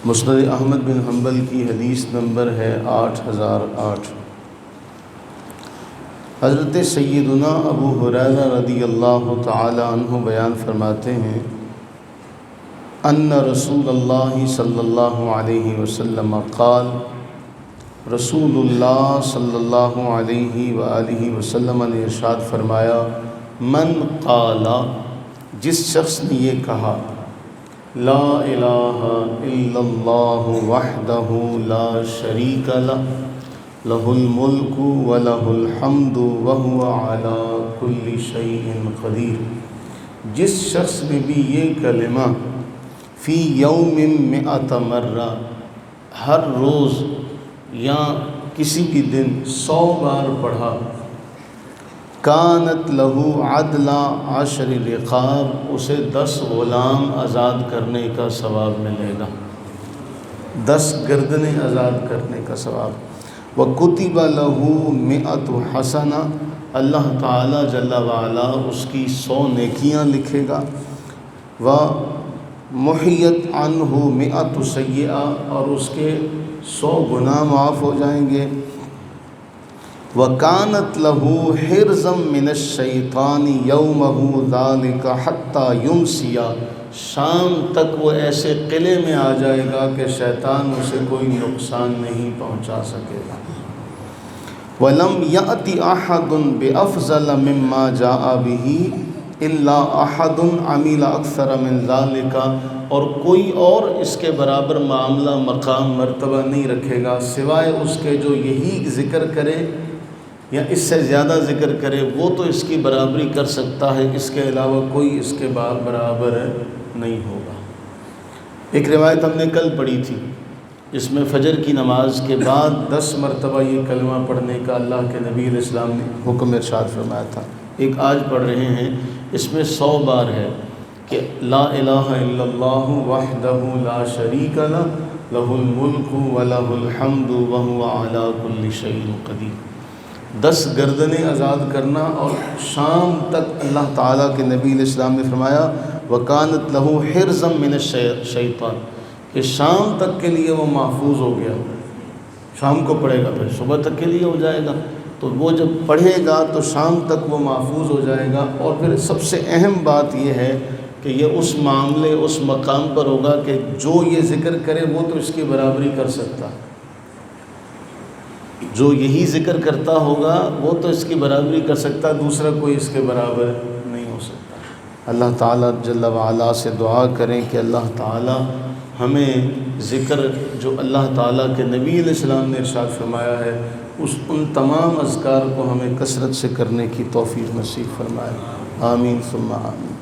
مسند احمد بن حنبل کی حدیث نمبر ہے 8008۔ حضرت سیدنا ابو ہریرہ رضی اللہ تعالی عنہ بیان فرماتے ہیں ان رسول اللہ صلی اللہ علیہ وسلم قال، رسول اللہ صلی اللہ علیہ وآلہ وسلم نے ارشاد فرمایا، من قال، جس شخص نے یہ کہا، لا الہ الا اللہ وحدہ لا شریک لہ، لہ الملک ولہ الحمد وہو علی کل شیء قدیر، جس شخص نے بھی یہ کلمہ فی یوم 100 مرہ، ہر روز یا کسی بھی دن 100 بار پڑھا، کانت لہو عدل 10 رقاب، اسے 10 غلام آزاد کرنے کا ثواب ملے گا، 10 گردنیں آزاد کرنے کا ثواب۔ وَكُتِبَ لَهُ 100 حسنہ، اللہ تعالیٰ جل وعلا اس کی 100 نیکیاں لکھے گا۔ وَمُحِيَتْ عَنْهُ 100 سیئہ، اور اس کے 100 گناہ معاف ہو جائیں گے۔ وَكَانَتْ لَهُ حِرْزًا مِّنَ الشَّيْطَانِ يَوْمَهُ ذَلِكَ حَتَّى يُمْسِيَ، شام تک وہ ایسے قلعے میں آ جائے گا کہ شیطان اسے کوئی نقصان نہیں پہنچا سکے گا۔ وَلَمْ يَأْتِ أَحَدٌ بِأَفْضَلَ مِمَّا جَاءَ بِهِ إِلَّا أَحَدٌ عَمِلَ أَكْثَرَ مِنْ ذَلِكَ، اور کوئی اور اس کے برابر معاملہ، مقام، مرتبہ نہیں رکھے گا سوائے اس کے جو یہی ذکر کرے یا اس سے زیادہ ذکر کرے، وہ تو اس کی برابری کر سکتا ہے، اس کے علاوہ کوئی اس کے برابر نہیں ہوگا۔ ایک روایت ہم نے کل پڑھی تھی، اس میں فجر کی نماز کے بعد 10 مرتبہ یہ کلمہ پڑھنے کا اللہ کے نبی علیہ السلام نے حکم ارشاد فرمایا تھا۔ ایک آج پڑھ رہے ہیں، اس میں 100 بار ہے کہ لا الہ الا اللہ وحدہ لا شریک لہ، لہ الملک ولہ الحمد وہو علی کل شیء قدیر، 10 گردنیں آزاد کرنا، اور شام تک اللہ تعالیٰ کے نبی علیہ السلام نے فرمایا وَكَانَتْ لَهُ حِرْزًا مِّنَ الشَّيْطَانِ، کہ شام تک کے لیے وہ محفوظ ہو گیا۔ شام کو پڑھے گا، پھر صبح تک کے لیے ہو جائے گا، تو وہ جب پڑھے گا تو شام تک وہ محفوظ ہو جائے گا۔ اور پھر سب سے اہم بات یہ ہے کہ یہ اس معاملے، اس مقام پر ہوگا کہ جو یہ ذکر کرے وہ تو اس کی برابری کر سکتا، جو یہی ذکر کرتا ہوگا وہ تو اس کی برابری کر سکتا، دوسرا کوئی اس کے برابر نہیں ہو سکتا۔ اللہ تعالیٰ جل وعلا سے دعا کریں کہ اللہ تعالیٰ ہمیں ذکر جو اللہ تعالیٰ کے نبی علیہ السلام نے ارشاد فرمایا ہے، ان تمام اذکار کو ہمیں کثرت سے کرنے کی توفیق نصیب فرمائے۔ آمین ثم آمین۔